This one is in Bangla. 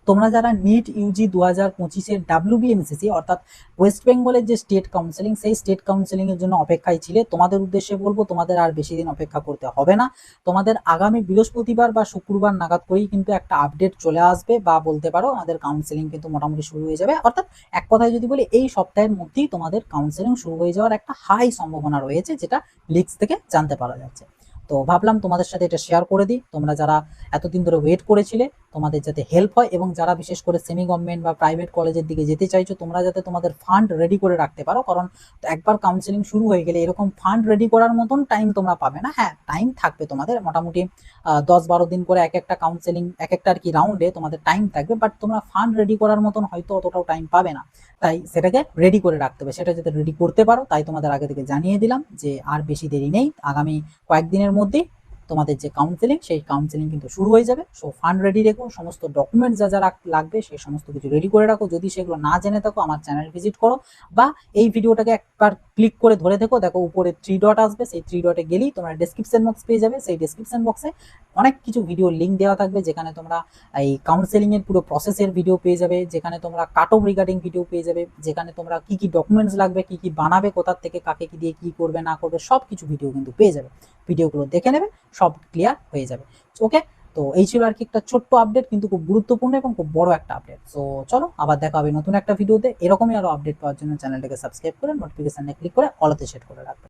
তোমরা যারা নিট ইউজি 2025-এর WBMSSC অর্থাৎ ওয়েস্ট বেঙ্গলের যে স্টেট কাউন্সিলিং, সেই স্টেট কাউন্সিলিং এর জন্য অপেক্ষায় ছিলে, তোমাদের উদ্দেশ্যে বলবো তোমাদের আর বেশি দিন অপেক্ষা করতে হবে না। তোমাদের আগামী বৃহস্পতিবার বা শুক্রবার নাগাদ করেই কিন্তু একটা আপডেট চলে আসবে, বা বলতে পারো আমাদের কাউন্সিলিং কিন্তু মোটামুটি শুরু হয়ে যাবে। অর্থাৎ এক কথায় যদি বলি, এই সপ্তাহের মধ্যেই তোমাদের কাউন্সিলিং শুরু হয়ে যাওয়ার একটা হাই সম্ভাবনা রয়েছে, যেটা লিক্স থেকে জানতে পারা যাচ্ছে। তো ভাবলাম তোমাদের সাথে এটা শেয়ার করে দিই, তোমরা যারা এতদিন ধরে ওয়েট করেছিলে তোমাদের যাতে হেল্প হয়, এবং যারা বিশেষ করে সেমি গভর্নমেন্ট বা প্রাইভেট কলেজের দিকে যেতে চাইছো তোমরা যাতে তোমাদের ফান্ড রেডি করে রাখতে পারো, কারণ একবার কাউন্সিলিং শুরু হয়ে গেলে এরকম ফান্ড রেডি করার মতন টাইম তোমরা পাবে না। হ্যাঁ, টাইম থাকবে তোমাদের মোটামুটি 10-12 দিন করে এক একটা কাউন্সিলিং, এক একটা আর কি রাউন্ডে তোমাদের টাইম থাকবে, বাট তোমরা ফান্ড রেডি করার মতন হয়তো অতটাও টাইম পাবে না। তাই সেটাকে রেডি করে রাখতে হবে, সেটা যাতে রেডি করতে পারো তাই তোমাদের আগে থেকে জানিয়ে দিলাম যে আর বেশি দেরি নেই, আগামী কয়েকদিনের মধ্যেই তোমাদের যে কাউন্সিলিং সেই কাউন্সিলিং কিন্তু শুরু হয়ে যাবে। সো ফান্ড রেডি রেখো, সমস্ত ডকুমেন্টস যা যা লাগবে সেই সমস্ত কিছু রেডি করে রাখো। যদি সেগুলো না জেনে থাকো আমার চ্যানেল ভিজিট করো, বা এই ভিডিওটাকে একবার ক্লিক করে ধরে দেখো, দেখো উপরে 3 ডট আসবে, সেই 3 ডটে গেলেই তোমরা ডেসক্রিপশন বক্স পেয়ে যাবে। সেই ডেসক্রিপশন বক্সে অনেক কিছু ভিডিও লিঙ্ক দেওয়া থাকবে, যেখানে তোমরা এই কাউন্সিলিং এর পুরো প্রসেসের ভিডিও পেয়ে যাবে, যেখানে তোমরা কাট অফ রিগার্ডিং ভিডিও পেয়ে যাবে, যেখানে তোমরা কি কি ডকুমেন্টস লাগবে, কি কি বানাবে, কোথা থেকে কাকে কি দিয়ে কি করবে না করবে সব কিছু ভিডিও কিন্তু পেয়ে যাবে। ভিডিওগুলো দেখে নেবে, সব ক্লিয়ার হয়ে যাবে। ওকে, তো এই ছিল আর কি একটা ছোট্ট আপডেট, কিন্তু খুব গুরুত্বপূর্ণ এবং খুব বড় একটা আপডেট। সো চলো আবার দেখা হবে নতুন একটা ভিডিওতে। এরকমই আরো আপডেট পাওয়ার জন্য চ্যানেলটাকে সাবস্ক্রাইব করে নোটিফিকেশনে ক্লিক করে অলতে সেট করে রাখবে।